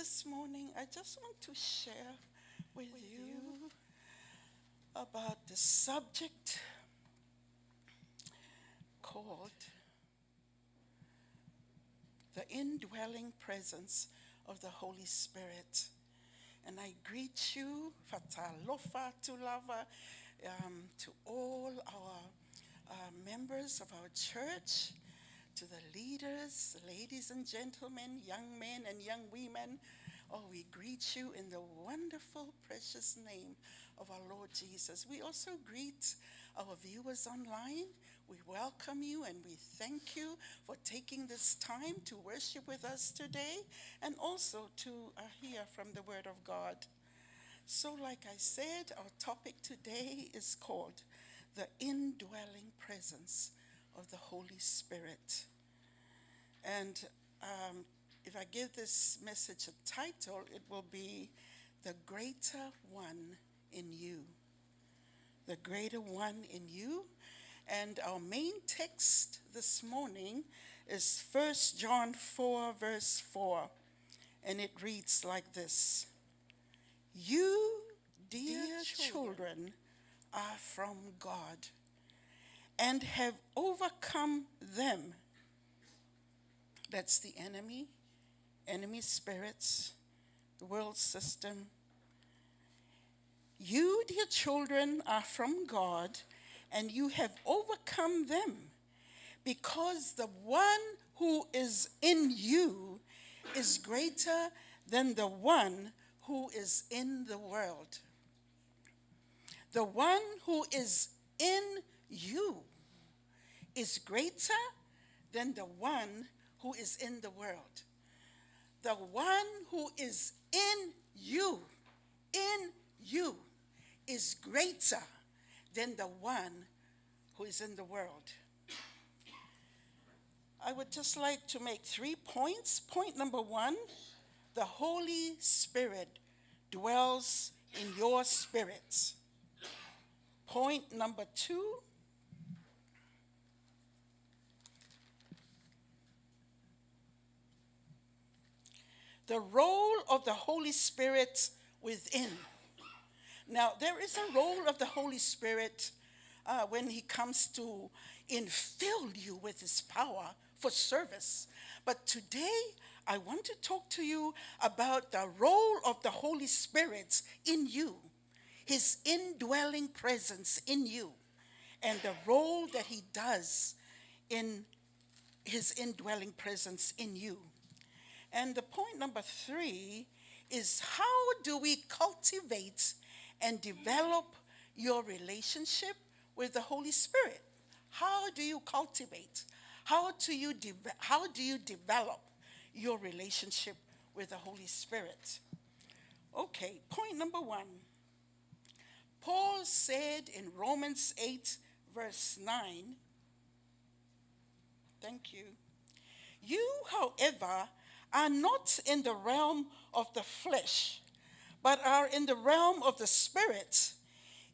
this morning, I just want to share with you about the subject called the indwelling presence of the Holy Spirit. And I greet you, Fatalofa Tulava, to all our members of our church, to the leaders, ladies and gentlemen, young men and young women. Oh, we greet you in the wonderful, precious name of our Lord Jesus. We also greet our viewers online. We welcome you and we thank you for taking this time to worship with us today and also to hear from the Word of God. So like I said, our topic today is called the indwelling presence of the Holy Spirit. And if I give this message a title, it will be The Greater One in You. The Greater One in You. And our main text this morning is 1 John 4, verse 4. And it reads like this. You, dear children, are from God and have overcome them. That's the enemy spirits, the world system. You, dear children, are from God and you have overcome them because the one who is in you is greater than the one who is in the world. The one who is in you is greater than the one who is in the world. The one who is in you is greater than the one who is in the world. I would just like to make 3 points. Point number 1, the Holy Spirit dwells in your spirit. Point number 2, the role of the Holy Spirit within. Now, there is a role of the Holy Spirit when he comes to infill you with his power for service. But today, I want to talk to you about the role of the Holy Spirit in you, his indwelling presence in you, and the role that he does in his indwelling presence in you. And the point number 3 is, how do we cultivate and develop your relationship with the Holy Spirit? How do you cultivate? How do you develop your relationship with the Holy Spirit? Okay, point number 1. Paul said in Romans 8, verse 9, thank you. You, however, are not in the realm of the flesh, but are in the realm of the Spirit,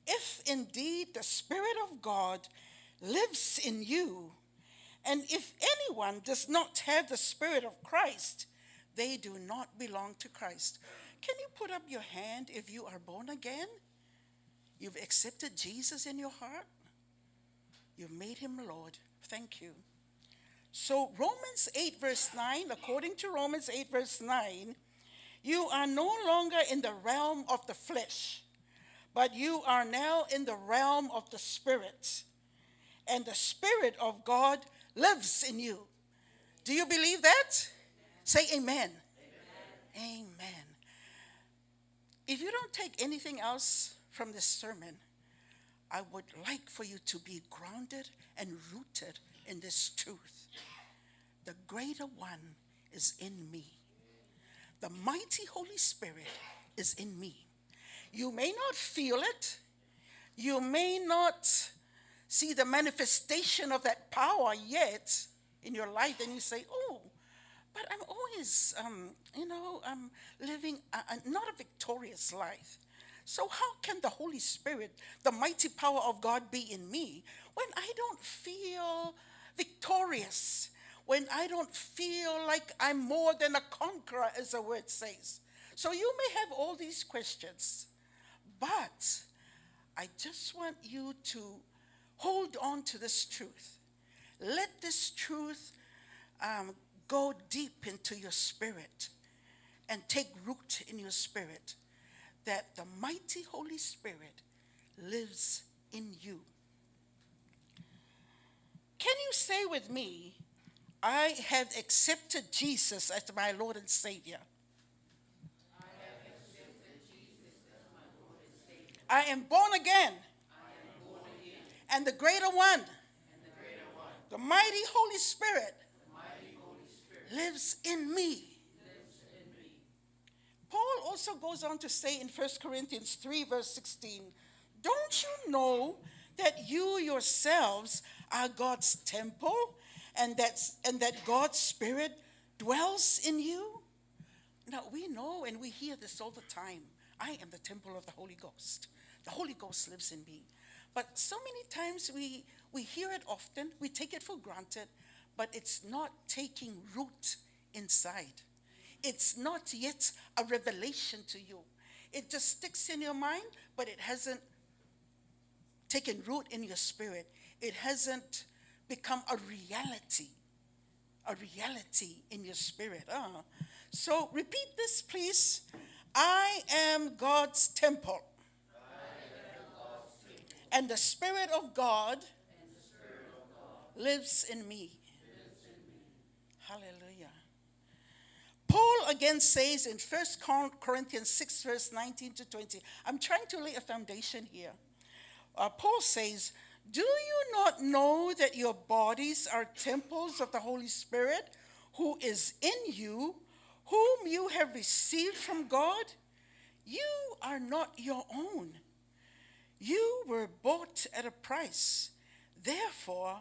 if indeed the Spirit of God lives in you. And if anyone does not have the Spirit of Christ, they do not belong to Christ. Can you put up your hand if you are born again? You've accepted Jesus in your heart? You've made him Lord. Thank you. So Romans 8 verse 9, according to Romans 8 verse 9, you are no longer in the realm of the flesh, but you are now in the realm of the Spirit. And the Spirit of God lives in you. Do you believe that? Say amen. Amen. Amen. If you don't take anything else from this sermon, I would like for you to be grounded and rooted in this truth. The greater one is in me. The mighty Holy Spirit is in me. You may not feel it. You may not see the manifestation of that power yet in your life. And you say, oh, but I'm always, I'm living not a victorious life. So how can the Holy Spirit, the mighty power of God, be in me when I don't feel victorious, when I don't feel like I'm more than a conqueror, as the word says. So you may have all these questions, but I just want you to hold on to this truth. Let this truth go deep into your spirit and take root in your spirit, that the mighty Holy Spirit lives in you. Can you say with me, I have accepted Jesus as my Lord and Savior? I have accepted Jesus as my Lord and Savior. I am born again. I am born again. And the greater one, And the greater one, the mighty Holy Spirit, the mighty Holy Spirit, lives in me. lives in me. Paul also goes on to say in 1 Corinthians 3, verse 16, don't you know that you yourselves are God's temple and that God's Spirit dwells in you? Now, we know and we hear this all the time. I am the temple of the Holy Ghost. The Holy Ghost lives in me. But so many times we hear it often, we take it for granted, but it's not taking root inside. It's not yet a revelation to you. It just sticks in your mind, but it hasn't taken root in your spirit. It hasn't become a reality in your spirit. So repeat this, please. I am God's temple. And the Spirit of God lives in me. Hallelujah. Paul again says in 1 Corinthians 6, verse 19 to 20, I'm trying to lay a foundation here. Paul says, do you not know that your bodies are temples of the Holy Spirit who is in you, whom you have received from God? You are not your own. You were bought at a price. Therefore,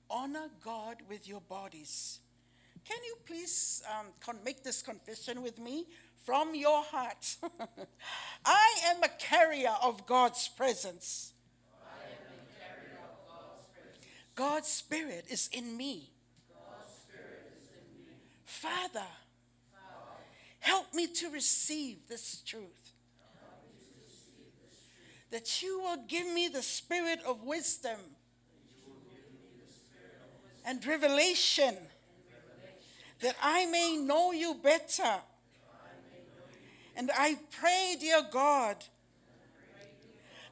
honor God with your bodies. Can you please make this confession with me from your heart? I am a carrier of God's presence. I am a carrier of God's presence. God's Spirit is in me. God's Spirit is in me. Father, help me to receive this truth. That you will give me the spirit of wisdom and revelation, that I may know you better. And I pray, dear God,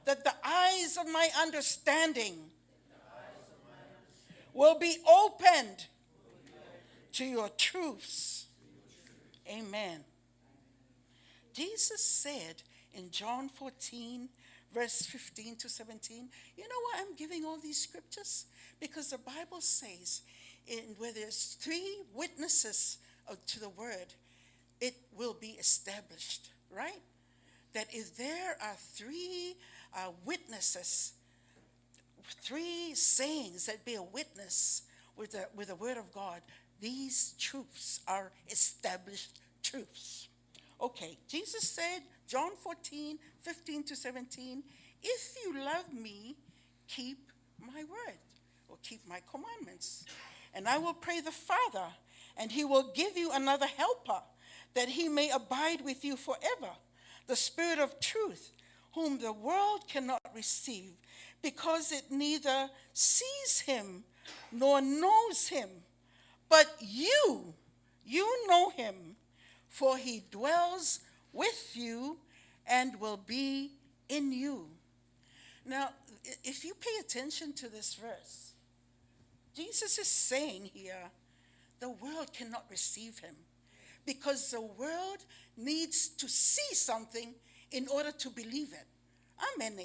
that the eyes of my understanding will be opened to your truths. Amen. Jesus said in John 14, verse 15 to 17, you know why I'm giving all these scriptures? Because the Bible says where there's 3 witnesses to the word, it will be established, right? That if there are 3 witnesses, 3 sayings that be a witness with the word of God, these truths are established truths. Okay, Jesus said, John 14, 15 to 17, if you love me, keep my word, or keep my commandments. And I will pray the Father, and he will give you another helper, that he may abide with you forever, the Spirit of truth, whom the world cannot receive, because it neither sees him nor knows him. But you know him, for he dwells with you and will be in you. Now, if you pay attention to this verse, Jesus is saying here, the world cannot receive him because the world needs to see something in order to believe it. Amen.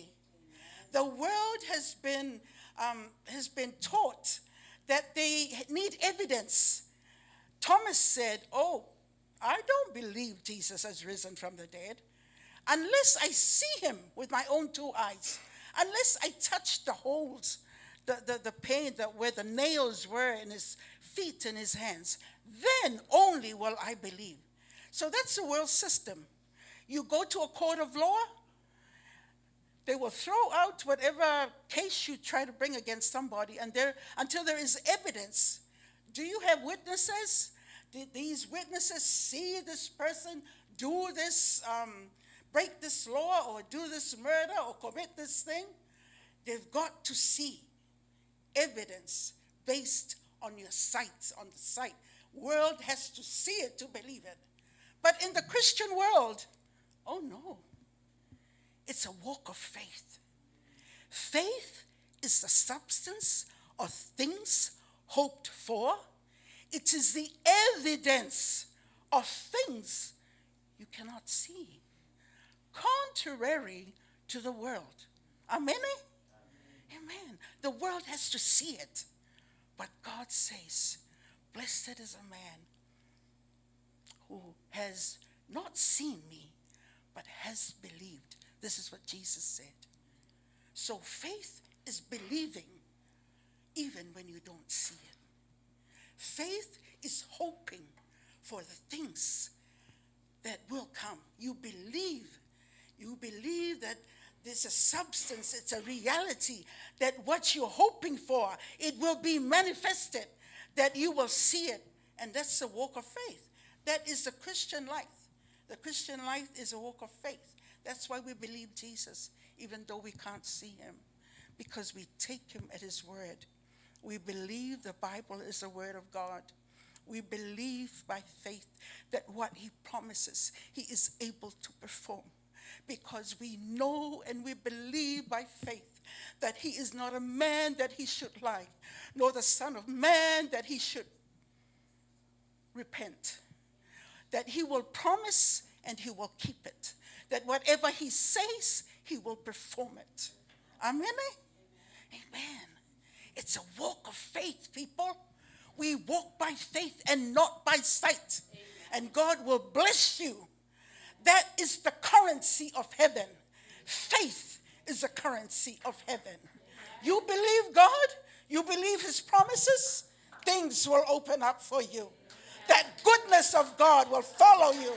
The world has been taught that they need evidence. Thomas said, oh, I don't believe Jesus has risen from the dead unless I see him with my own 2 eyes, unless I touch the holes, the pain where the nails were in his feet and his hands. Then only will I believe. So that's the world system. You go to a court of law, they will throw out whatever case you try to bring against somebody, and until there is evidence, Do you have witnesses? Did these witnesses see this person do this, break this law or do this murder or commit this thing? They've got to see evidence based on your sight, on the sight. World has to see it to believe it. But in the Christian world, oh no, it's a walk of faith. Faith is the substance of things hoped for. It is the evidence of things you cannot see, contrary to the world. Amen? Amen. The world has to see it. But God says, blessed is a man who has not seen me, but has believed. This is what Jesus said. So faith is believing even when you don't see it. Faith is hoping for the things that will come. You believe. You believe that there's a substance, it's a reality, that what you're hoping for, it will be manifested, that you will see it. And that's a walk of faith. That is the Christian life. The Christian life is a walk of faith. That's why we believe Jesus, even though we can't see him, because we take him at his word. We believe the Bible is the word of God. We believe by faith that what he promises, he is able to perform. Because we know and we believe by faith that he is not a man that he should lie, nor the son of man that he should repent. That he will promise and he will keep it. That whatever he says, he will perform it. Amen? Amen. It's a walk of faith, people. We walk by faith and not by sight. And God will bless you. That is the currency of heaven. Faith is the currency of heaven. You believe God, you believe his promises, things will open up for you. That goodness of God will follow you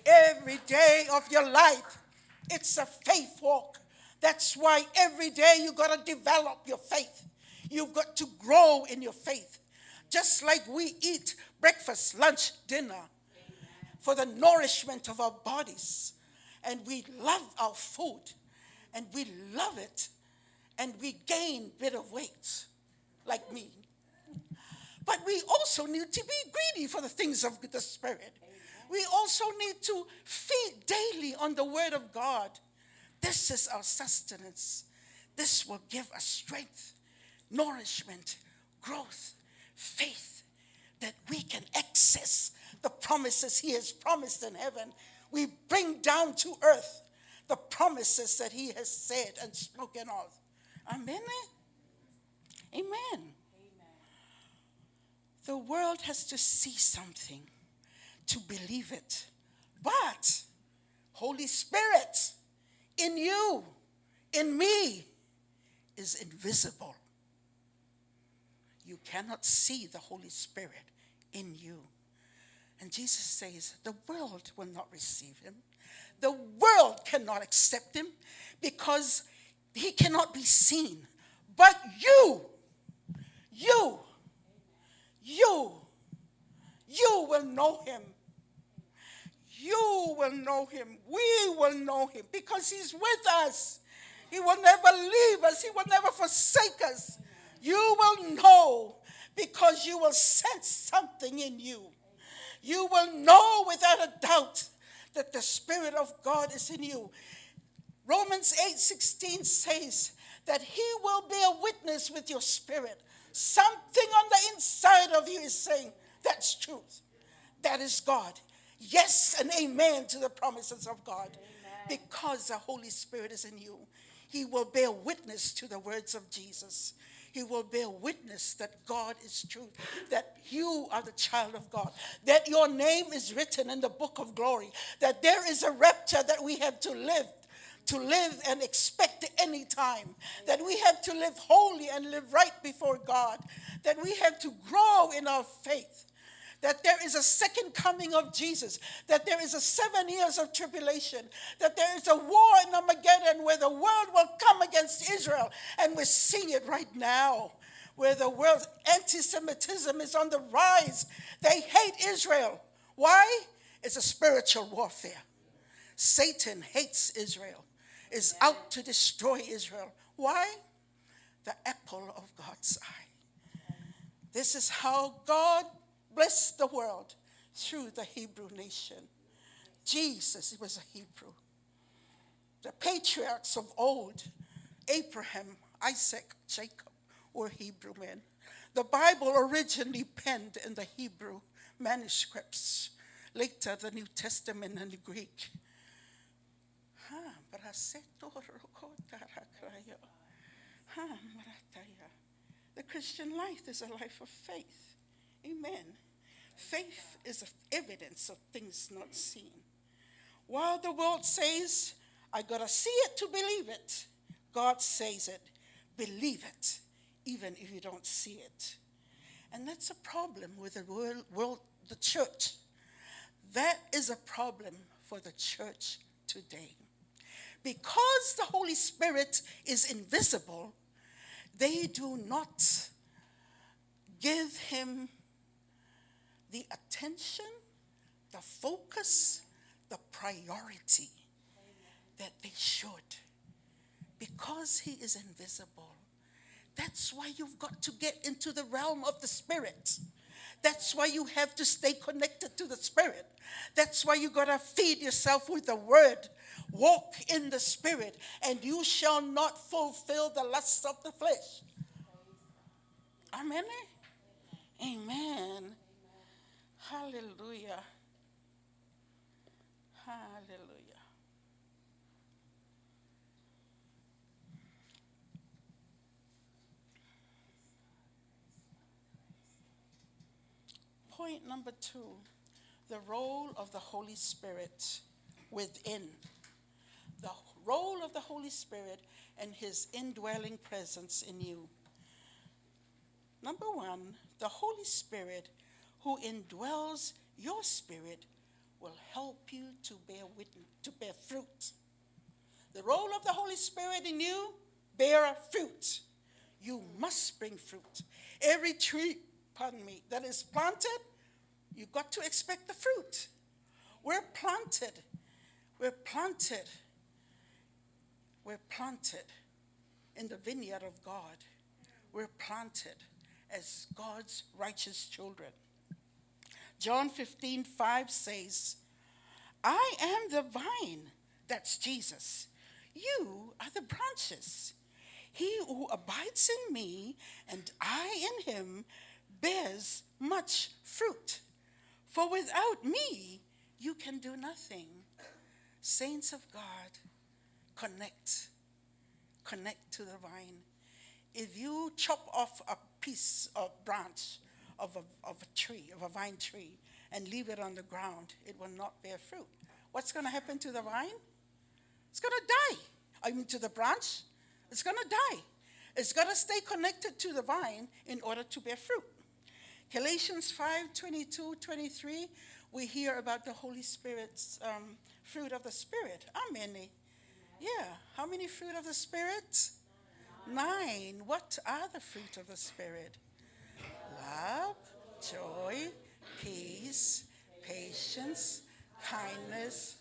every day of your life. It's a faith walk. That's why every day you got to develop your faith. You've got to grow in your faith. Just like we eat breakfast, lunch, dinner for the nourishment of our bodies. And we love our food. And we love it. And we gain a bit of weight, like me. But we also need to be greedy for the things of the Spirit. We also need to feed daily on the Word of God. This is our sustenance. This will give us strength, nourishment, growth, faith, that we can access the promises he has promised in heaven. We bring down to earth the promises that he has said and spoken of. Amen? Amen. The world has to see something to believe it. But Holy Spirit in you, in me, is invisible. You cannot see the Holy Spirit in you. And Jesus says, the world will not receive him. The world cannot accept him because he cannot be seen. But you will know him. You will know him. We will know him because he's with us. He will never leave us. He will never forsake us. You will know because you will sense something in you. You will know without a doubt that the Spirit of God is in you. Romans 8:16 says that he will be a witness with your spirit. Something on the inside of you is saying, that's truth. That is God. Yes and amen to the promises of God. Amen. Because the Holy Spirit is in you. He will bear witness to the words of Jesus. He will bear witness that God is truth, that you are the child of God, that your name is written in the book of glory, that there is a rapture that we have to live and expect at any time, that we have to live holy and live right before God, that we have to grow in our faith, that there is a second coming of Jesus, that there is a 7 years of tribulation, that there is a war in Armageddon where the world will come against Israel, and we're seeing it right now. where the world's anti-Semitism is on the rise. They hate Israel. Why? It's a spiritual warfare. Satan hates Israel, is out to destroy Israel. Why? The apple of God's eye. This is how God blessed the world, through the Hebrew nation. Jesus, he was a Hebrew. The patriarchs of old, Abraham, Isaac, Jacob, were Hebrew men. The Bible originally penned in the Hebrew manuscripts. Later, the New Testament in the Greek. The Christian life is a life of faith. Amen. Faith is evidence of things not seen. While the world says, I gotta see it to believe it, God says it, believe it, even if you don't see it. And that's a problem with the world, the church. That is a problem for the church today. Because the Holy Spirit is invisible, they do not give him the attention, the focus, the priority that they should. Because he is invisible. That's why you've got to get into the realm of the Spirit. That's why you have to stay connected to the Spirit. That's why you got to feed yourself with the Word. Walk in the Spirit, and you shall not fulfill the lusts of the flesh. Amen? Amen. Hallelujah. Hallelujah. Point number 2, the role of the Holy Spirit within. The role of the Holy Spirit and his indwelling presence in you. Number 1, the Holy Spirit who indwells your spirit will help you to bear witness, to bear fruit. The role of the Holy Spirit in you, bear fruit. You must bring fruit. Every tree, that is planted, you've got to expect the fruit. We're planted in the vineyard of God. We're planted as God's righteous children. John 15:5 says, I am the vine, that's Jesus. You are the branches. He who abides in me and I in him bears much fruit. For without me, you can do nothing. Saints of God, connect to the vine. If you chop off a piece of branch of a tree, of a vine tree, and leave it on the ground, it will not bear fruit. What's going to happen to the vine? It's going to die. I mean, to the branch, it's going to die. It's got to stay connected to the vine in order to bear fruit. Galatians 5:22-23, we hear about the Holy Spirit's fruit of the Spirit. How many? Yeah. How many fruit of the Spirit? 9. What are the fruit of the Spirit? Love, joy, peace, patience, kindness,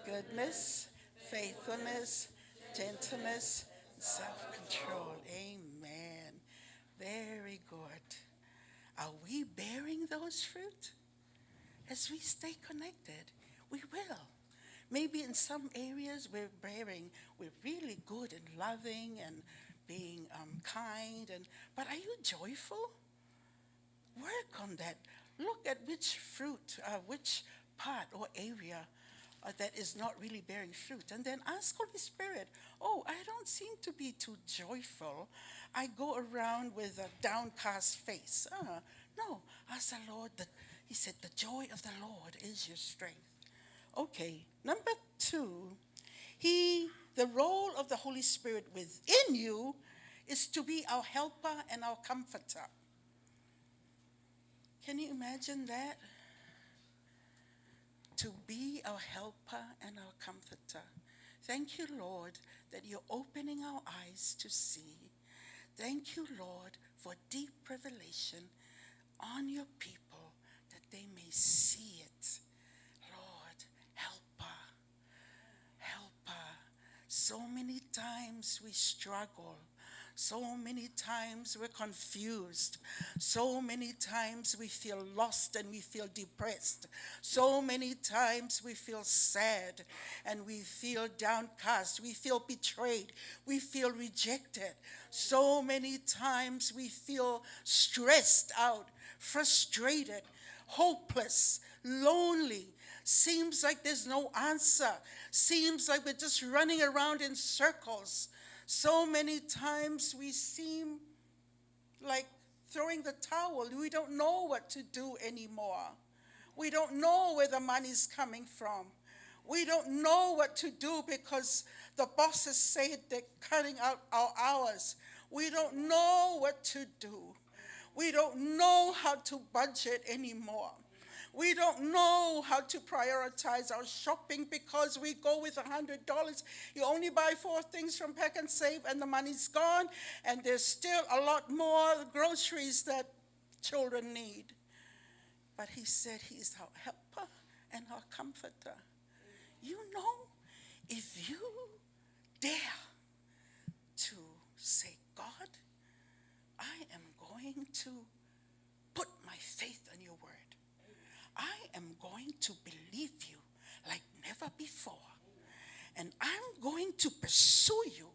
goodness, faithfulness, gentleness, self-control. Amen. Very good. Are we bearing those fruit? As we stay connected, we will. Maybe in some areas we're really good and loving and being kind. But are you joyful? Work on that. Look at which fruit, which part or area that is not really bearing fruit. And then ask Holy Spirit, I don't seem to be too joyful. I go around with a downcast face. No, ask the Lord. He said, the joy of the Lord is your strength. Okay, number 2, the role of the Holy Spirit within you is to be our helper and our comforter. Can you imagine that? To be our helper and our comforter. Thank you, Lord, that you're opening our eyes to see. Thank you, Lord, for deep revelation on your people that they may see it. Lord, help her. Help her. So many times we struggle. So many times we're confused. So many times we feel lost and we feel depressed. So many times we feel sad and we feel downcast. We feel betrayed. We feel rejected. So many times we feel stressed out, frustrated, hopeless, lonely. Seems like there's no answer. Seems like we're just running around in circles. So many times we seem like throwing the towel. We don't know what to do anymore. We don't know where the money's coming from. We don't know what to do because the bosses say they're cutting out our hours. We don't know what to do. We don't know how to budget anymore. We don't know how to prioritize our shopping because we go with $100. You only buy 4 things from Pack and Save and the money's gone, and there's still a lot more groceries that children need. But he said he is our helper and our comforter. You know, if you dare to say, God, I am going to put my faith in your word. I am going to believe you like never before. And I'm going to pursue you.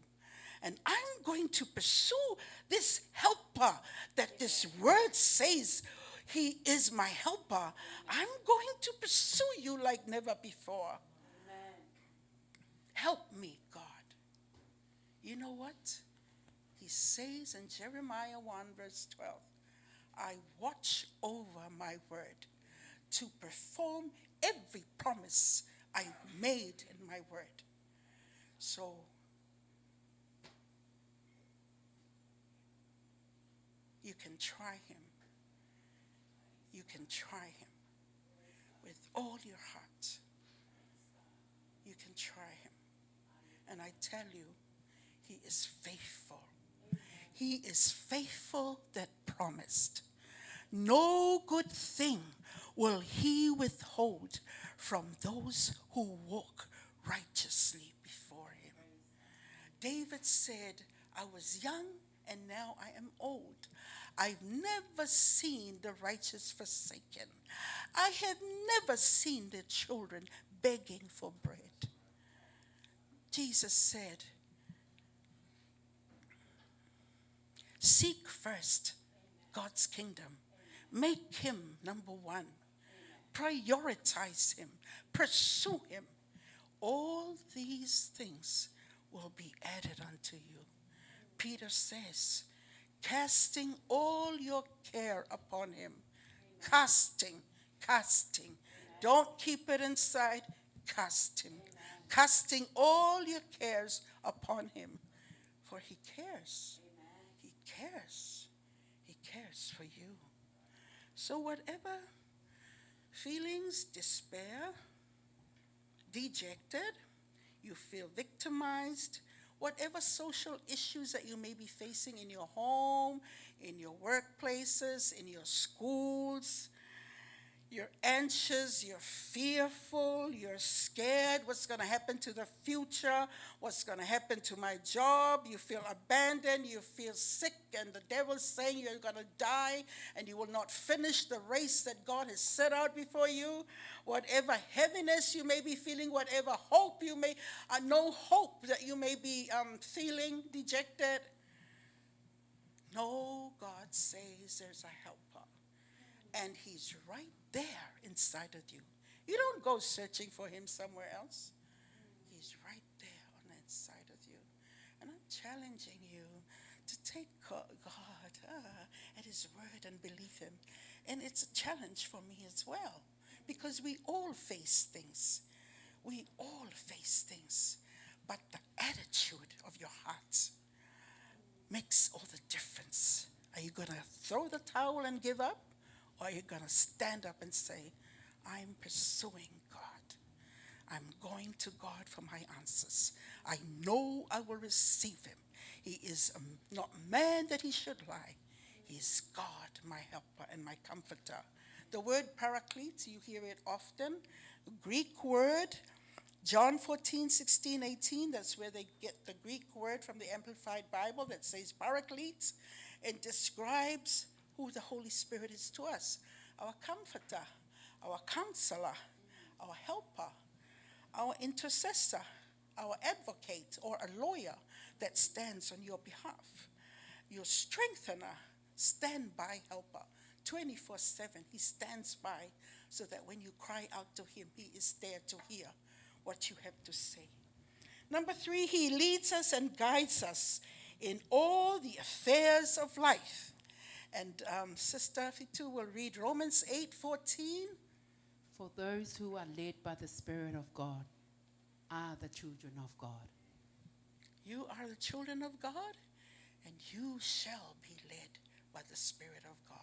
And I'm going to pursue this helper that this word says he is my helper. I'm going to pursue you like never before. Amen. Help me, God. You know what? He says in Jeremiah 1 verse 12, I watch over my word to perform every promise I made in my word. So, you can try him. You can try him with all your heart. You can try him. And I tell you, he is faithful. He is faithful that promised. No good thing will he withhold from those who walk righteously before him. David said, I was young and now I am old. I've never seen the righteous forsaken. I have never seen their children begging for bread. Jesus said, seek first God's kingdom. Make him number one. Prioritize him. Pursue him. All these things will be added unto you. Peter says, casting all your care upon him. Casting. Don't keep it inside. Cast him. Casting all your cares upon him. For he cares. He cares. He cares for you. So whatever feelings, despair, dejected, you feel victimized, whatever social issues that you may be facing in your home, in your workplaces, in your schools, you're anxious, you're fearful, you're scared, what's going to happen to the future, what's going to happen to my job, you feel abandoned, you feel sick, and the devil's saying you're going to die and you will not finish the race that God has set out before you, whatever heaviness you may be feeling, whatever hope you may, no hope that you may be feeling dejected, no, God says there's a helper. And he's right there inside of you. You don't go searching for him somewhere else. He's right there on the inside of you. And I'm challenging you to take God at his word and believe him. And it's a challenge for me as well. Because we all face things. We all face things. But the attitude of your heart makes all the difference. Are you going to throw the towel and give up? Or are you going to stand up and say, I'm pursuing God. I'm going to God for my answers. I know I will receive him. He is not man that he should lie. He's God, my helper and my comforter. The word paraclete, you hear it often. Greek word, John 14, 16, 18, that's where they get the Greek word from the Amplified Bible that says paraclete. It describes who the Holy Spirit is to us: our comforter, our counselor, our helper, our intercessor, our advocate, or a lawyer that stands on your behalf, your strengthener, standby helper. 24/7, he stands by so that when you cry out to him, he is there to hear what you have to say. Number 3, he leads us and guides us in all the affairs of life. And Sister Fitu will read Romans 8:14. For those who are led by the Spirit of God are the children of God. You are the children of God, and you shall be led by the Spirit of God.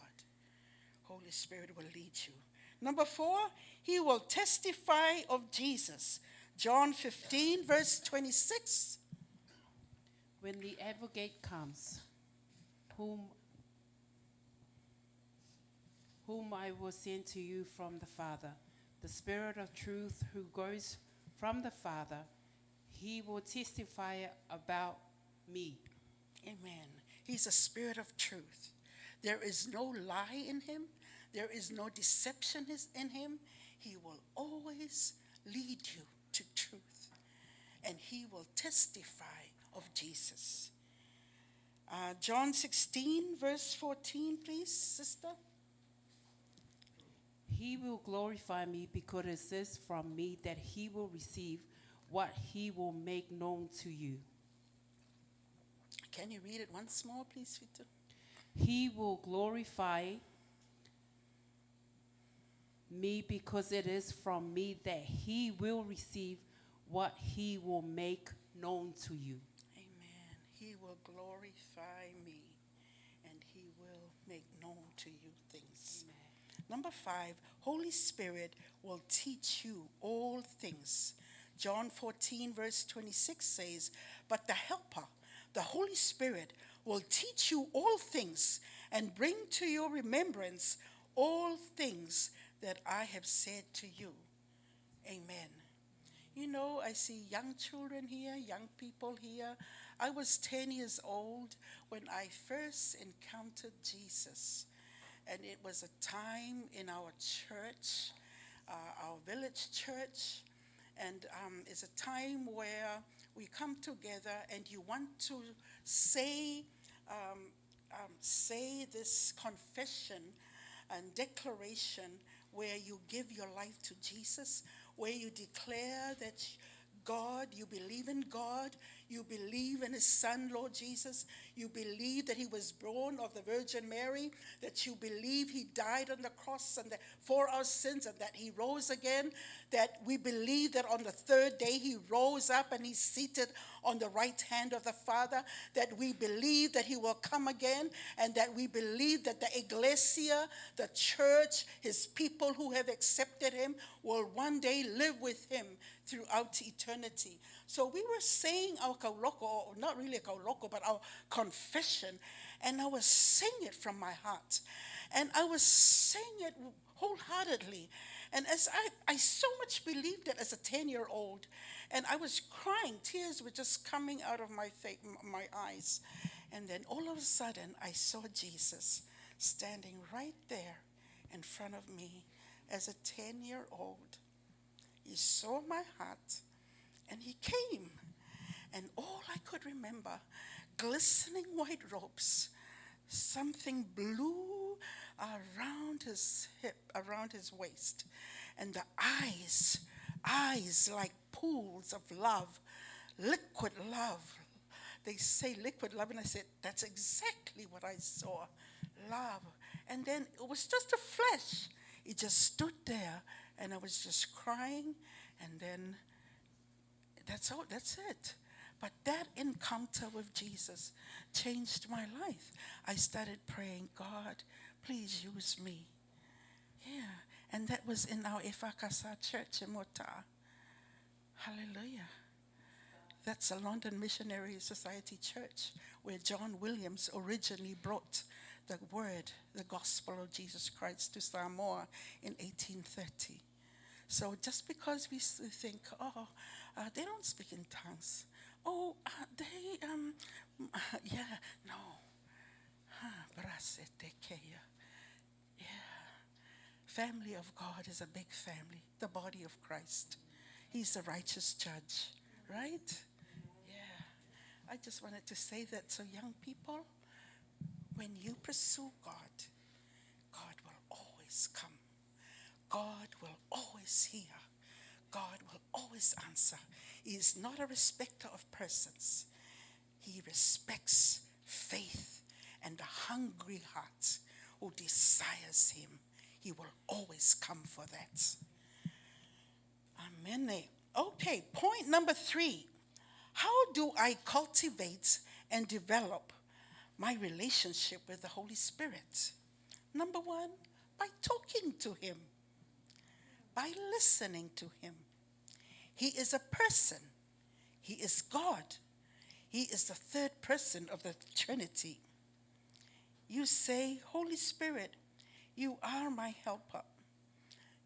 Holy Spirit will lead you. Number 4, he will testify of Jesus. John 15, verse 26. When the advocate comes, whom I will send to you from the Father, the Spirit of truth who goes from the Father, he will testify about me. Amen. He's a spirit of truth. There is no lie in him. There is no deception in him. He will always lead you to truth. And he will testify of Jesus. John 16, verse 14, please, sister. He will glorify me because it is from me that he will receive what he will make known to you. Can you read it once more, please, Vito? He will glorify me because it is from me that he will receive what he will make known to you. Amen. He will glorify me, and he will make known to you things. Amen. Number 5, Holy Spirit will teach you all things. John 14, verse 26 says, but the helper, the Holy Spirit, will teach you all things and bring to your remembrance all things that I have said to you. Amen. You know, I see young children here, young people here. I was 10 years old when I first encountered Jesus. And it was a time in our church, our village church. And it's a time where we come together and you want to say this confession and declaration where you give your life to Jesus, where you declare that God, you believe in God, you believe in his son, Lord Jesus, you believe that he was born of the Virgin Mary, that you believe he died on the cross and that for our sins and that he rose again, that we believe that on the third day he rose up and he's seated on the right hand of the Father, that we believe that he will come again, and that we believe that the ecclesia, the church, his people who have accepted him will one day live with him throughout eternity. So we were saying our kauloko, or not really a kauloko, but our confession, and I was saying it from my heart. And I was saying it wholeheartedly. And as I so much believed it as a 10-year-old, and I was crying, tears were just coming out of my eyes. And then all of a sudden, I saw Jesus standing right there in front of me as a 10-year-old. He saw my heart, and he came. And all I could remember, glistening white robes, something blue around his hip, around his waist, and the eyes like pools of love, liquid love. They say liquid love, and I said, that's exactly what I saw, love. And then it was just a flash. He just stood there, and I was just crying, and then that's it. But that encounter with Jesus changed my life. I started praying, God, please use me. Yeah, and that was in our Efakasa church in Mota. Hallelujah. That's a London Missionary Society church where John Williams originally brought the word, the gospel of Jesus Christ to Samoa in 1830. So just because we think, they don't speak in tongues. Yeah, no. Yeah. Family of God is a big family, the body of Christ. He's the righteous judge, right? Yeah. I just wanted to say that, so young people, when you pursue God, God will always come. God will always hear. God will always answer. He is not a respecter of persons. He respects faith and a hungry heart who desires him. He will always come for that. Amen. Okay, point number 3. How do I cultivate and develop my relationship with the Holy Spirit? Number 1, by talking to him, by listening to him. He is a person. He is God. He is the third person of the Trinity. You say, Holy Spirit, you are my helper.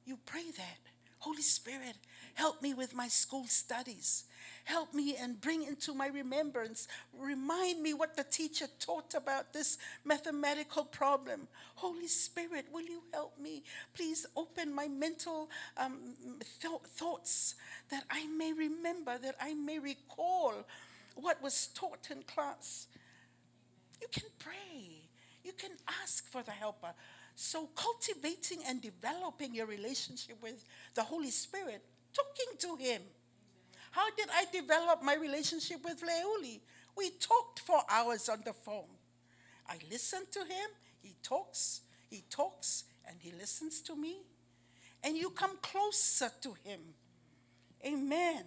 You pray that. Holy Spirit, help me with my school studies. Help me and bring into my remembrance. Remind me what the teacher taught about this mathematical problem. Holy Spirit, will you help me? Please open my mental thoughts that I may remember, that I may recall what was taught in class. You can pray. You can ask for the helper. So cultivating and developing your relationship with the Holy Spirit, talking to him. How did I develop my relationship with Leuli? We talked for hours on the phone. I listened to him, he talks, and he listens to me. And you come closer to him. Amen.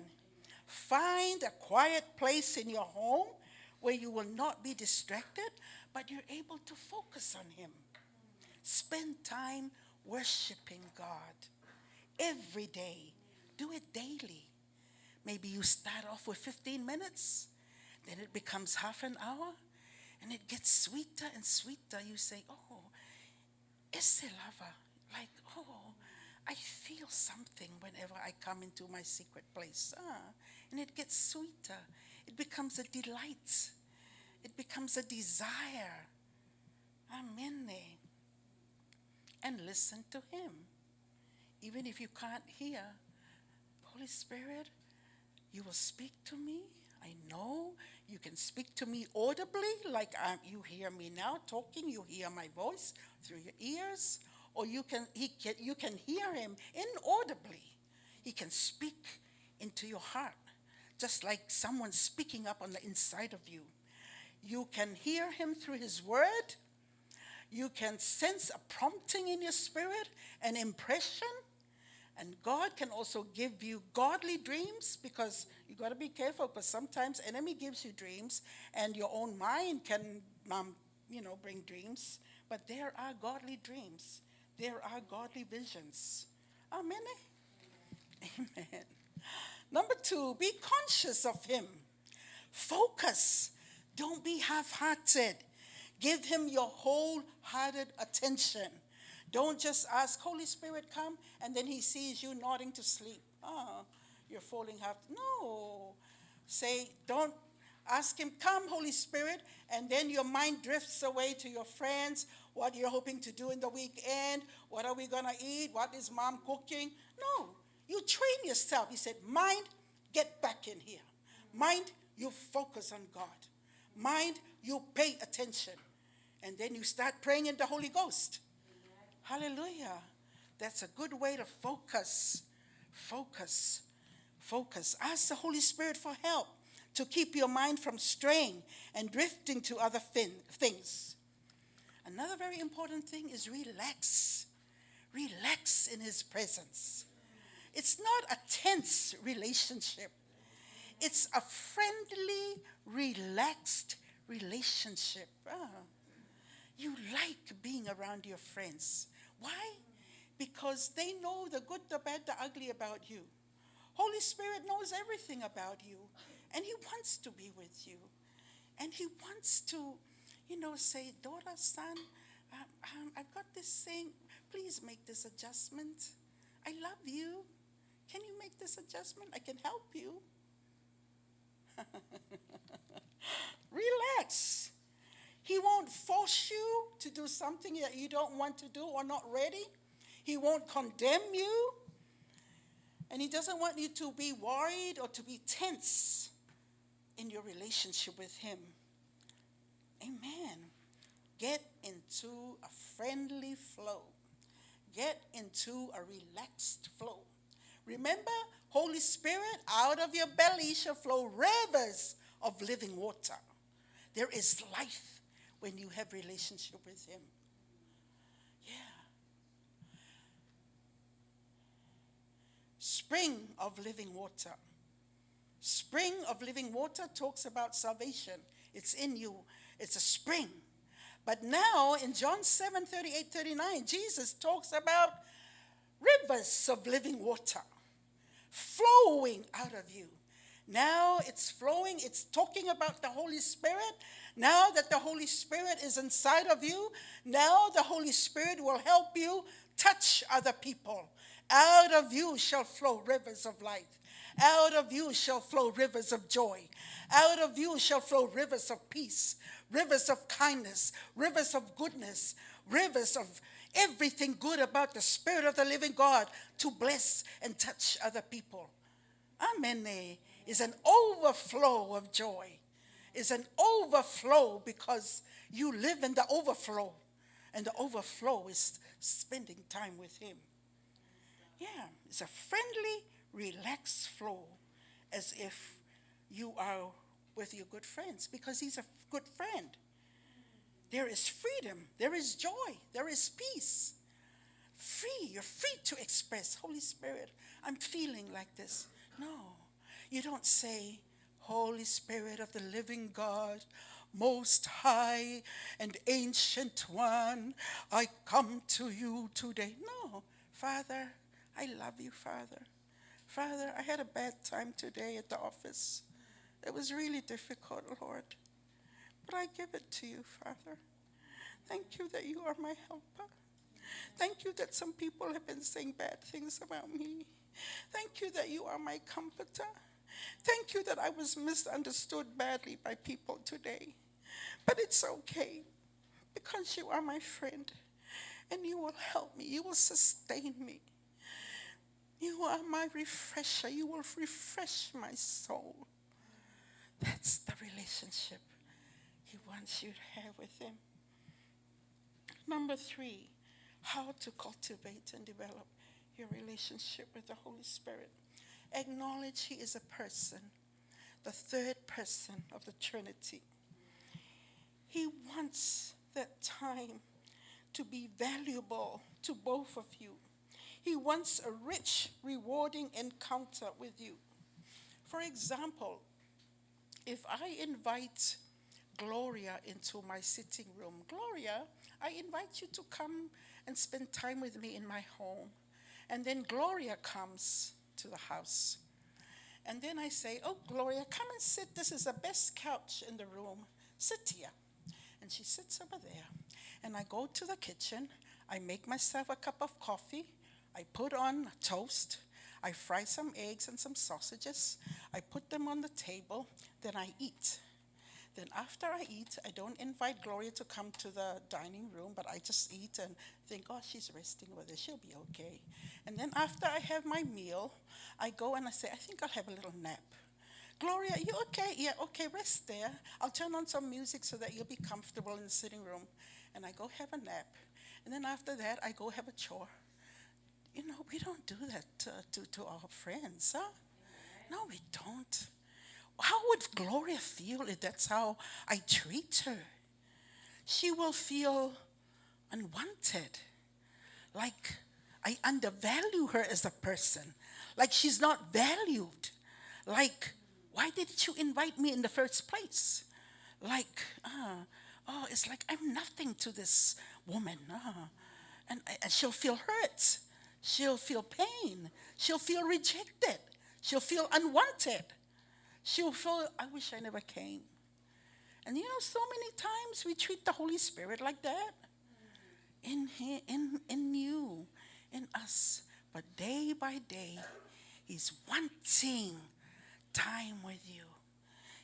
Find a quiet place in your home where you will not be distracted, but you're able to focus on him. Spend time worshiping God every day. Do it daily. Maybe you start off with 15 minutes, then it becomes half an hour, and it gets sweeter and sweeter. You say, ese lava, like, I feel something whenever I come into my secret place. And it gets sweeter. It becomes a delight. It becomes a desire. Amen. And listen to him. Even if you can't hear, Holy Spirit, you will speak to me. I know you can speak to me audibly, like you hear me now talking. You hear my voice through your ears, or you can hear him inaudibly. He can speak into your heart, just like someone speaking up on the inside of you. You can hear him through his word. You can sense a prompting in your spirit, an impression. And God can also give you godly dreams, because you got to be careful, because sometimes enemy gives you dreams and your own mind can, bring dreams. But there are godly dreams. There are godly visions. Amen. Amen. Number 2, be conscious of him. Focus. Don't be half-hearted. Give him your wholehearted attention. Don't just ask, Holy Spirit, come, and then he sees you nodding to sleep. You're falling half. No. Don't ask him, come, Holy Spirit, and then your mind drifts away to your friends, what you're hoping to do in the weekend, what are we going to eat, what is mom cooking. No. You train yourself. He said, mind, get back in here. Mind, you focus on God. Mind, you pay attention. And then you start praying in the Holy Ghost. Hallelujah. That's a good way to focus. Focus. Ask the Holy Spirit for help to keep your mind from straying and drifting to other things. Another very important thing is relax. Relax in his presence. It's not a tense relationship. It's a friendly, relaxed relationship. You like being around your friends. Why? Because they know the good, the bad, the ugly about you. Holy Spirit knows everything about you, and he wants to be with you. And he wants to, say, daughter, son, I've got this thing. Please make this adjustment. I love you. Can you make this adjustment? I can help you. Relax. He won't force you to do something that you don't want to do or not ready. He won't condemn you. And he doesn't want you to be worried or to be tense in your relationship with him. Amen. Get into a friendly flow. Get into a relaxed flow. Remember, Holy Spirit, out of your belly shall flow rivers of living water. There is life when you have relationship with him. Yeah. Spring of living water. Spring of living water talks about salvation. It's in you. It's a spring. But now in John 7:38-39, Jesus talks about rivers of living water flowing out of you. Now it's flowing. It's talking about the Holy Spirit. Now that the Holy Spirit is inside of you, now the Holy Spirit will help you touch other people. Out of you shall flow rivers of life. Out of you shall flow rivers of joy. Out of you shall flow rivers of peace, rivers of kindness, rivers of goodness, rivers of everything good about the Spirit of the living God to bless and touch other people. Amen. Is an overflow of joy. Is an overflow because you live in the overflow. And the overflow is spending time with him. Yeah, it's a friendly, relaxed flow, as if you are with your good friends, because he's a good friend. There is freedom, there is joy, there is peace. Free, you're free to express, Holy Spirit, I'm feeling like this. No, you don't say, Holy Spirit of the living God, most high and ancient one, I come to you today. No, Father, I love you, Father. Father, I had a bad time today at the office. It was really difficult, Lord. But I give it to you, Father. Thank you that you are my helper. Thank you that some people have been saying bad things about me. Thank you that you are my comforter. Thank you that I was misunderstood badly by people today. But it's okay, because you are my friend, and you will help me. You will sustain me. You are my refresher. You will refresh my soul. That's the relationship he wants you to have with him. Number 3, how to cultivate and develop your relationship with the Holy Spirit. Acknowledge he is a person, the third person of the Trinity. He wants that time to be valuable to both of you. He wants a rich, rewarding encounter with you. For example, if I invite Gloria into my sitting room, Gloria, I invite you to come and spend time with me in my home. And then Gloria comes to the house. And then I say, oh, Gloria, come and sit. This is the best couch in the room. Sit here. And she sits over there. And I go to the kitchen. I make myself a cup of coffee. I put on toast. I fry some eggs and some sausages. I put them on the table. Then I eat. Then after I eat, I don't invite Gloria to come to the dining room, but I just eat and think, oh, she's resting over there. She'll be okay. And then after I have my meal, I go and I say, I think I'll have a little nap. Gloria, you okay? Yeah, okay, rest there. I'll turn on some music so that you'll be comfortable in the sitting room. And I go have a nap. And then after that, I go have a chore. You know, we don't do that to our friends, huh? No, we don't. How would Gloria feel if that's how I treat her? She will feel unwanted, like I undervalue her as a person, like she's not valued, like, why didn't you invite me in the first place? Like, it's like I'm nothing to this woman. And she'll feel hurt. She'll feel pain. She'll feel rejected. She'll feel unwanted. She'll feel, I wish I never came. And you know, so many times we treat the Holy Spirit like that. in you, in us. But day by day, he's wanting time with you.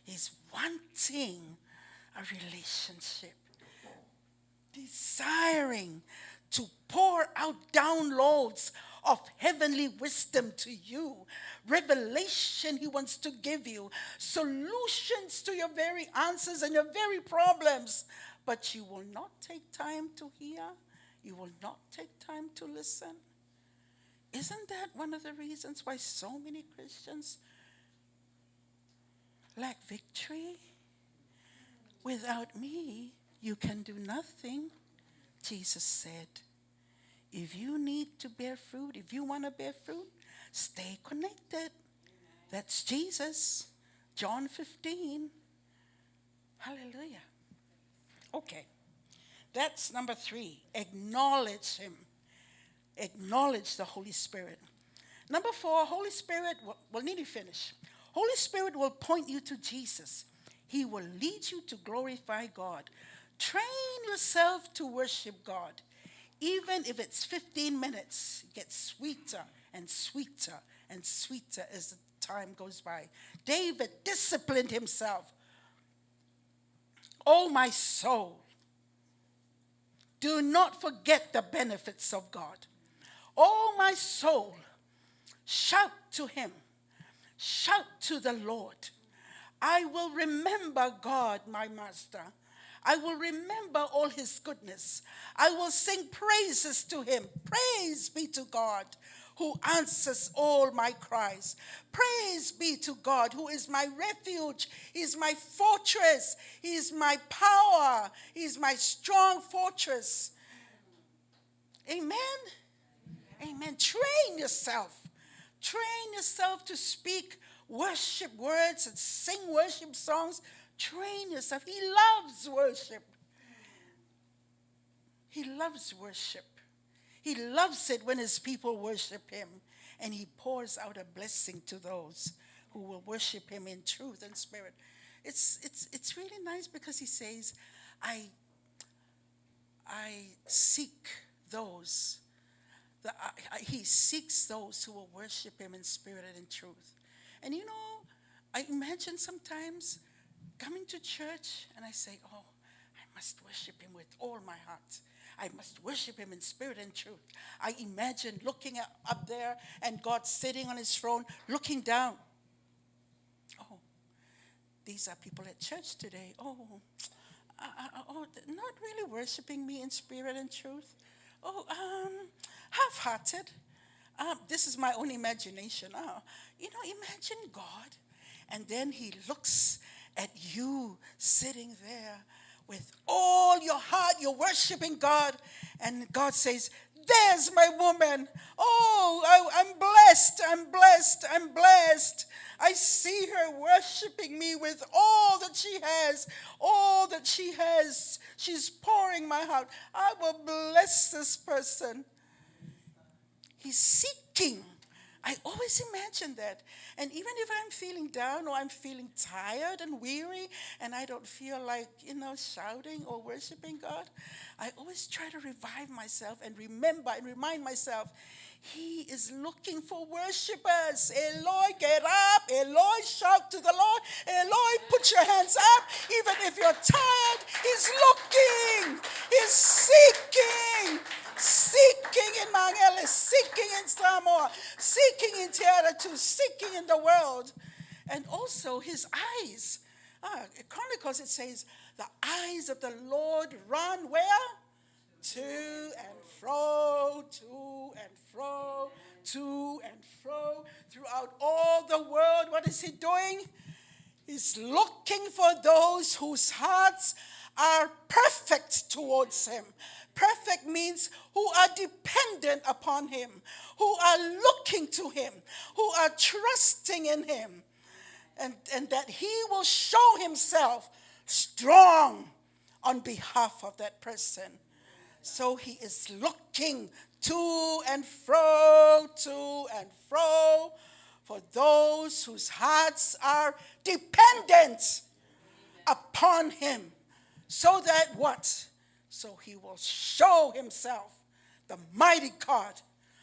He's wanting a relationship, desiring to pour out downloads of heavenly wisdom to you, revelation he wants to give you, solutions to your very answers and your very problems. But you will not take time to hear, you will not take time to listen. Isn't that one of the reasons why so many Christians lack victory? Without me, you can do nothing. Jesus said, if you need to bear fruit, if you want to bear fruit, stay connected. That's Jesus. John 15. Hallelujah. Okay. That's number 3. Acknowledge him. Acknowledge the Holy Spirit. Number 4, Holy Spirit, we'll need to finish. Holy Spirit will point you to Jesus. He will lead you to glorify God. Train yourself to worship God. Even if it's 15 minutes, it gets sweeter and sweeter and sweeter as the time goes by. David disciplined himself. Oh, my soul, do not forget the benefits of God. Oh, my soul, shout to him. Shout to the Lord. I will remember God, my master. I will remember all his goodness. I will sing praises to him. Praise be to God who answers all my cries. Praise be to God who is my refuge. He is my fortress. He is my power. He is my strong fortress. Amen? Amen. Train yourself. Train yourself to speak worship words and sing worship songs. Train yourself. He loves worship. He loves worship. He loves it when his people worship him. And he pours out a blessing to those who will worship him in truth and spirit. It's really nice because he says, I seek those. He seeks those who will worship him in spirit and in truth. And you know, I imagine sometimes coming to church and I say, oh, I must worship him with all my heart. I must worship him in spirit and truth. I imagine looking up there and God sitting on his throne, looking down. Oh, these are people at church today. Oh, not really worshiping me in spirit and truth. Oh, half-hearted. This is my own imagination. Imagine God, and then he looks at you sitting there with all your heart. You're worshiping God, and God says, there's my woman. Oh, I'm blessed, I'm blessed, I'm blessed. I see her worshiping me with all that she has, all that she has. She's pouring my heart. I will bless this person. He's seeking. I always imagine that. And even if I'm feeling down or I'm feeling tired and weary and I don't feel like, shouting or worshiping God, I always try to revive myself and remember and remind myself, he is looking for worshipers. Eloi, get up. Eloi, shout to the Lord. Eloi, put your hands up. Even if you're tired, he's looking. He's seeking. Seeking in Mount Ellis, seeking in Samoa, seeking in Tearatu, seeking in the world. And also his eyes. Chronicles, it says, the eyes of the Lord run where? To and fro, to and fro, to and fro, throughout all the world. What is he doing? He's looking for those whose hearts are perfect towards him. Perfect means who are dependent upon him, who are looking to him, who are trusting in him, and that he will show himself strong on behalf of that person. So he is looking to and fro for those whose hearts are dependent upon him. So that what? so he will show himself the mighty God,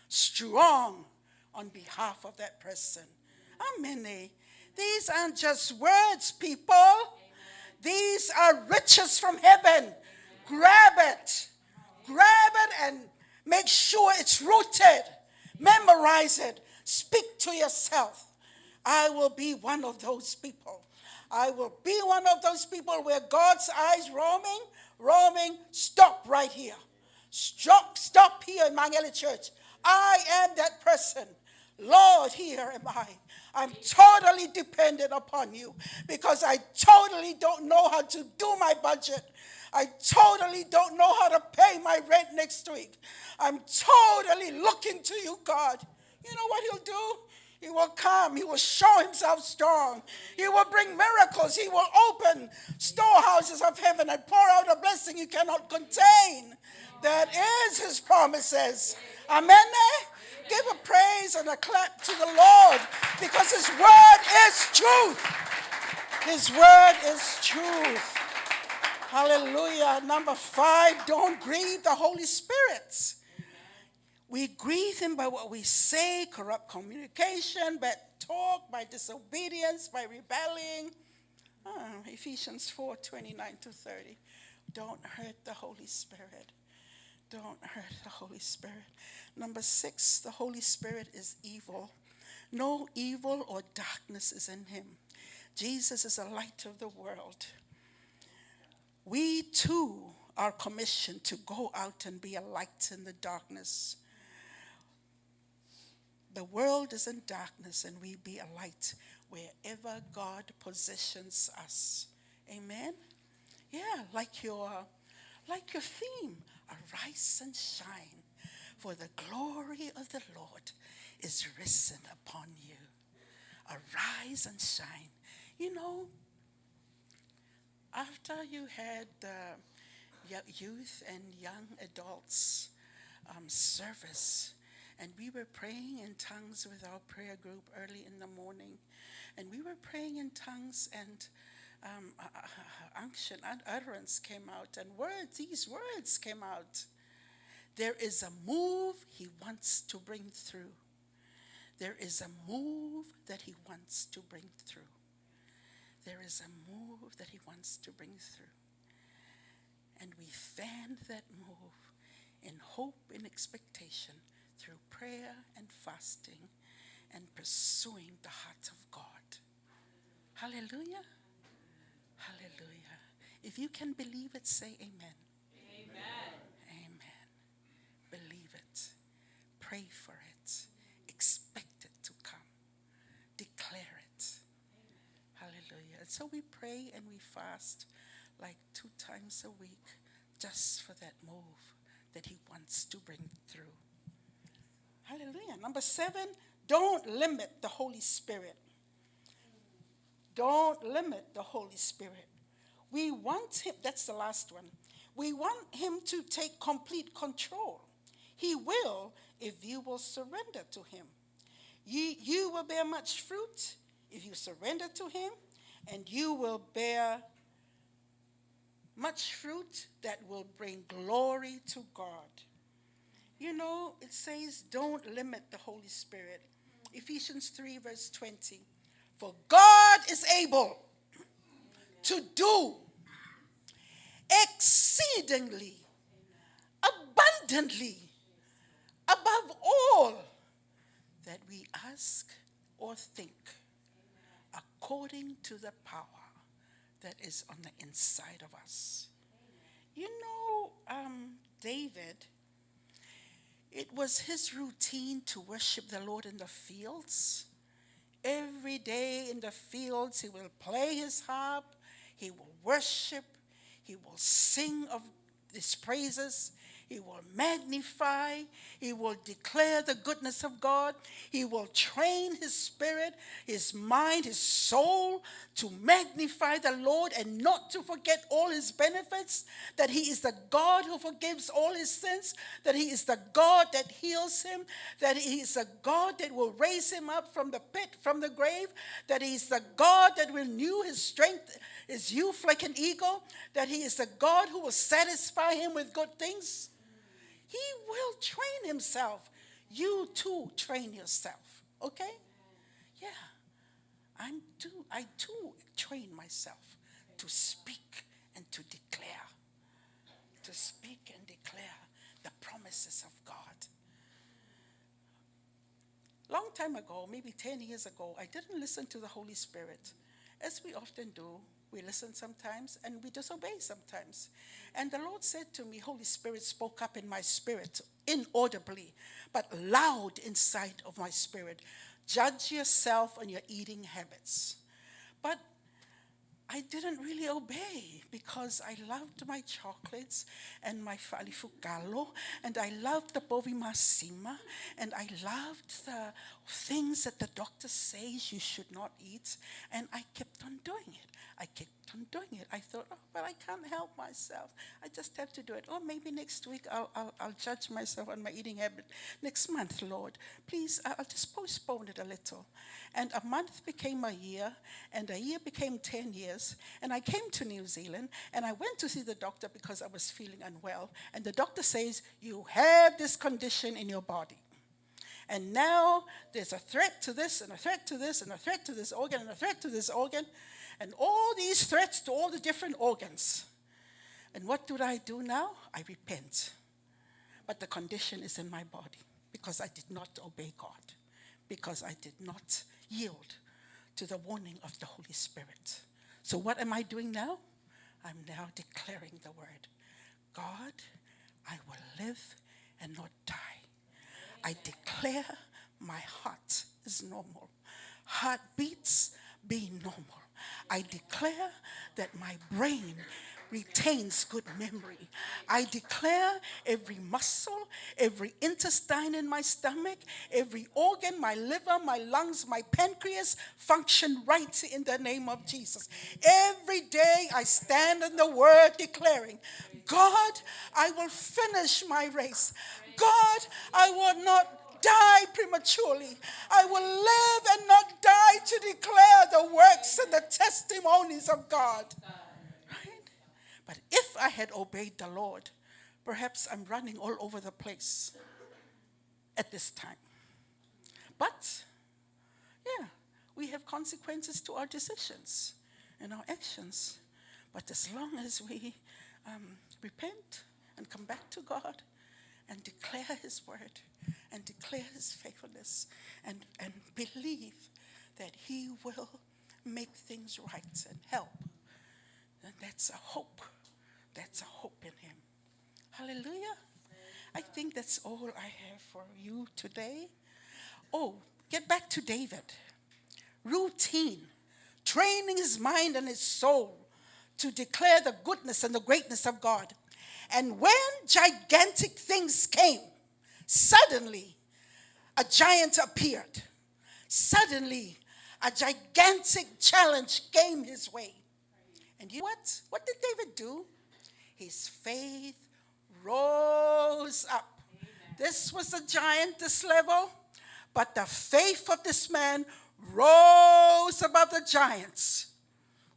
strong on behalf of that person. Amen. These aren't just words, people. These are riches from heaven. Grab it. Grab it and make sure it's rooted. Memorize it. Speak to yourself. I will be one of those people. I will be one of those people where God's eyes roaming, stop right here. Stop here in Mangele Church. I am that person. Lord, here am I. I'm totally dependent upon you because I totally don't know how to do my budget. I totally don't know how to pay my rent next week. I'm totally looking to you, God. You know what he'll do? He will come. He will show himself strong. He will bring miracles. He will open storehouses of heaven and pour out a blessing you cannot contain. That is his promises. Amen. Give a praise and a clap to the Lord because his word is truth. His word is truth. Hallelujah. Number 5, don't grieve the Holy Spirit. We grieve him by what we say, corrupt communication, bad talk, by disobedience, by rebelling. Ephesians 4:29-30. Don't hurt the Holy Spirit. Don't hurt the Holy Spirit. Number 6, the Holy Spirit is evil. No evil or darkness is in him. Jesus is a light of the world. We too are commissioned to go out and be a light in the darkness. The world is in darkness and we be a light wherever God positions us. Amen? Yeah, like your theme, arise and shine, for the glory of the Lord is risen upon you. Arise and shine. You know, after you had youth and young adults service, and we were praying in tongues with our prayer group early in the morning, and we were praying in tongues, and unction and utterance came out, and these words came out. There is a move he wants to bring through. There is a move that he wants to bring through. There is a move that he wants to bring through. And we fanned that move in hope and expectation through prayer and fasting and pursuing the heart of God. Hallelujah. Hallelujah. If you can believe it, say amen. Amen. Amen. Believe it. Pray for it. Expect it to come. Declare it. Hallelujah. And so we pray and we fast like 2 times a week just for that move that he wants to bring through. Hallelujah. Number 7, don't limit the Holy Spirit. Don't limit the Holy Spirit. We want him, that's the last one. We want him to take complete control. He will if you will surrender to him. You will bear much fruit if you surrender to him, and you will bear much fruit that will bring glory to God. You know, it says don't limit the Holy Spirit. Ephesians 3 verse 20. For God is able to do exceedingly, abundantly, above all that we ask or think, according to the power that is on the inside of us. You know, David, it was his routine to worship the Lord in the fields. Every day in the fields, he will play his harp, he will worship, he will sing of his praises, he will magnify, he will declare the goodness of God, he will train his spirit, his mind, his soul to magnify the Lord and not to forget all his benefits, that he is the God who forgives all his sins, that he is the God that heals him, that he is the God that will raise him up from the pit, from the grave, that he is the God that will renew his strength his youth like an eagle, that he is the God who will satisfy him with good things? He will train himself. You too train yourself, okay? Yeah, I too train myself to speak and to declare. To speak and declare the promises of God. Long time ago, maybe 10 years ago, I didn't listen to the Holy Spirit. As we often do, we listen sometimes and we disobey sometimes. And the Lord said to me, Holy Spirit spoke up in my spirit, inaudibly, but loud inside of my spirit. Judge yourself on your eating habits. But I didn't really obey because I loved my chocolates and my falifukalo, and I loved the bovimasima, and I loved the things that the doctor says you should not eat, and I kept on doing it. I thought, oh, but I can't help myself. I just have to do it. Or maybe next week I'll judge myself on my eating habit. Next month, Lord, please, I'll just postpone it a little. And a month became a year, and a year became 10 years. And I came to New Zealand, and I went to see the doctor because I was feeling unwell. And the doctor says, you have this condition in your body. And now there's a threat to this, and a threat to this, and a threat to this organ, and a threat to this organ. And all these threats to all the different organs. And what do I do now? I repent. But the condition is in my body because I did not obey God, because I did not yield to the warning of the Holy Spirit. So what am I doing now? I'm now declaring the word. God, I will live and not die. I declare my heart is normal. Heartbeats be normal. I declare that my brain retains good memory. I declare every muscle, every intestine in my stomach, every organ, my liver, my lungs, my pancreas function right in the name of Jesus. Every day I stand in the word declaring, God, I will finish my race. God, I will not die prematurely. I will live and not die to declare the works and the testimonies of God. Right? But if I had obeyed the Lord, perhaps I'm running all over the place at this time. But, yeah, we have consequences to our decisions and our actions. But as long as we repent and come back to God and declare his word, and declare his faithfulness, and believe that he will make things right and help, then that's a hope. That's a hope in him. Hallelujah. I think that's all I have for you today. Oh, get back to David. Routine. Training his mind and his soul to declare the goodness and the greatness of God. And when gigantic things came, suddenly, a giant appeared. Suddenly, a gigantic challenge came his way. And you know what? What did David do? His faith rose up. Amen. This was a giant, this level, but the faith of this man rose above the giants.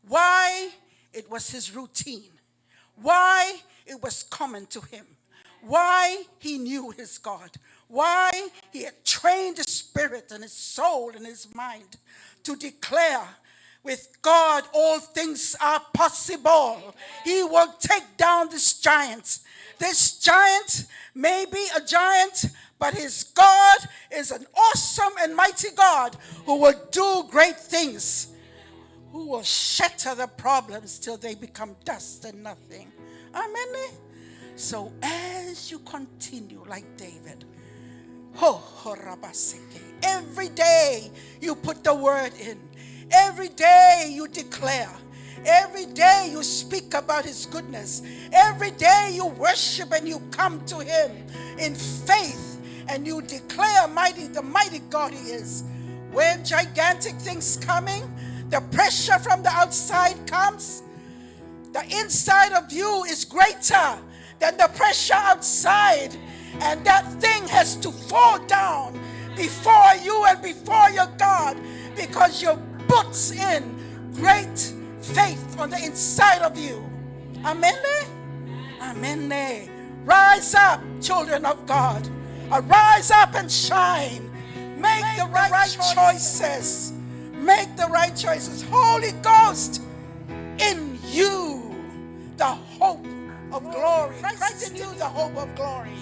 Why? It was his routine. Why? It was common to him. Why? He knew his God. Why? He had trained his spirit and his soul and his mind to declare, with God all things are possible. He will take down this giant. This giant may be a giant, but his God is an awesome and mighty God who will do great things, who will shatter the problems till they become dust and nothing. Amen. So as you continue like David, every day you put the word in. Every day you declare. Every day you speak about his goodness. Every day you worship and you come to him in faith and you declare the mighty God he is. When gigantic things coming, the pressure from the outside comes, the inside of you is greater than the pressure outside, and that thing has to fall down before you and before your God, because you've put in great faith on the inside of you. Amen. Amen. Rise up, children of God. Arise up and shine. Make the right choices. Make the right choices. Holy Ghost in you, the hope of glory. Christ in you, the hope of glory.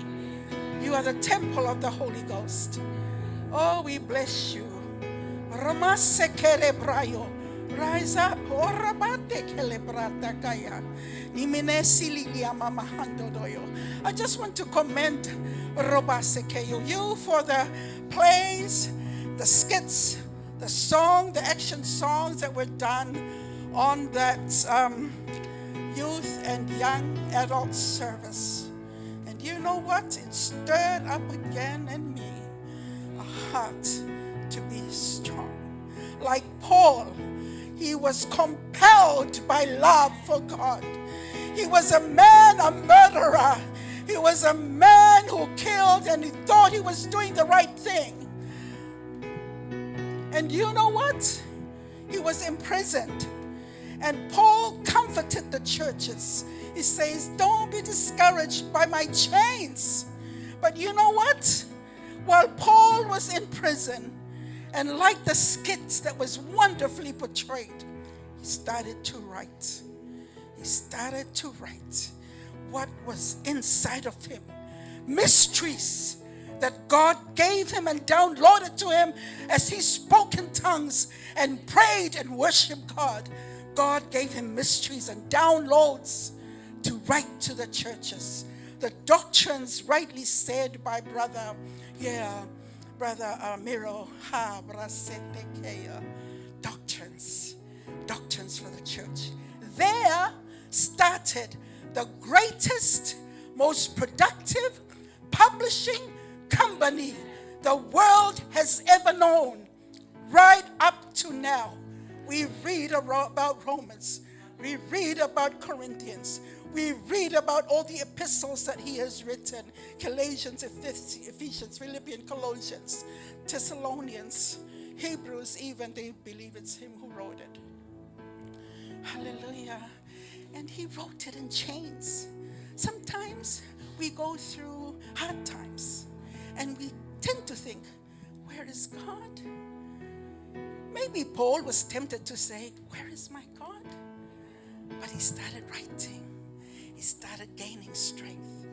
You are the temple of the Holy Ghost. Oh, we bless you. Rise up. I just want to commend you for the plays, the skits, the song, the action songs that were done on that youth and young adult service. And you know what? It stirred up again in me a heart to be strong. Like Paul, he was compelled by love for God. He was a man, a murderer. He was a man who killed and he thought he was doing the right thing. And you know what? He was imprisoned. And Paul comforted the churches. He says, don't be discouraged by my chains. But you know what? While Paul was in prison, and like the skits that was wonderfully portrayed, he started to write. He started to write what was inside of him. Mysteries that God gave him and downloaded to him as he spoke in tongues and prayed and worshiped God. God gave him mysteries and downloads to write to the churches. The doctrines rightly said by Brother Miro, doctrines for the church. There started the greatest, most productive publishing company the world has ever known, right up to now. We read about Romans. We read about Corinthians. We read about all the epistles that he has written. Galatians, Ephesians, Philippians, Colossians, Thessalonians, Hebrews, even they believe it's him who wrote it. Hallelujah. And he wrote it in chains. Sometimes we go through hard times and we tend to think, where is God? Maybe Paul was tempted to say, where is my God? But he started writing. He started gaining strength.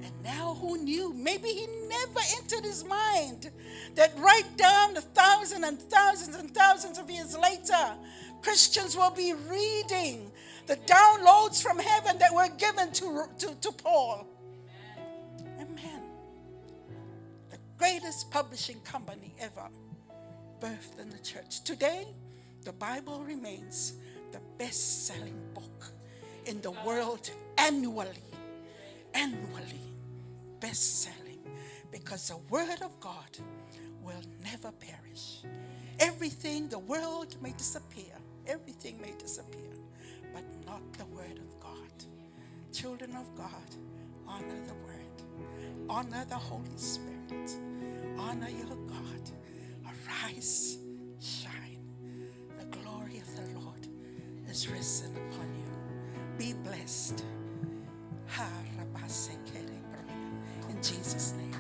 And now who knew? Maybe he never entered his mind that right down the thousands and thousands and thousands of years later, Christians will be reading the downloads from heaven that were given to Paul. Amen. The greatest publishing company ever birthed in the church. Today, the Bible remains the best-selling book in the world annually, best-selling, because the Word of God will never perish. Everything, the world may disappear, everything may disappear, but not the Word of God. Children of God, honor the Word, honor the Holy Spirit, honor your God. Arise, shine. The glory of the Lord is risen upon you. Be blessed. In Jesus' name.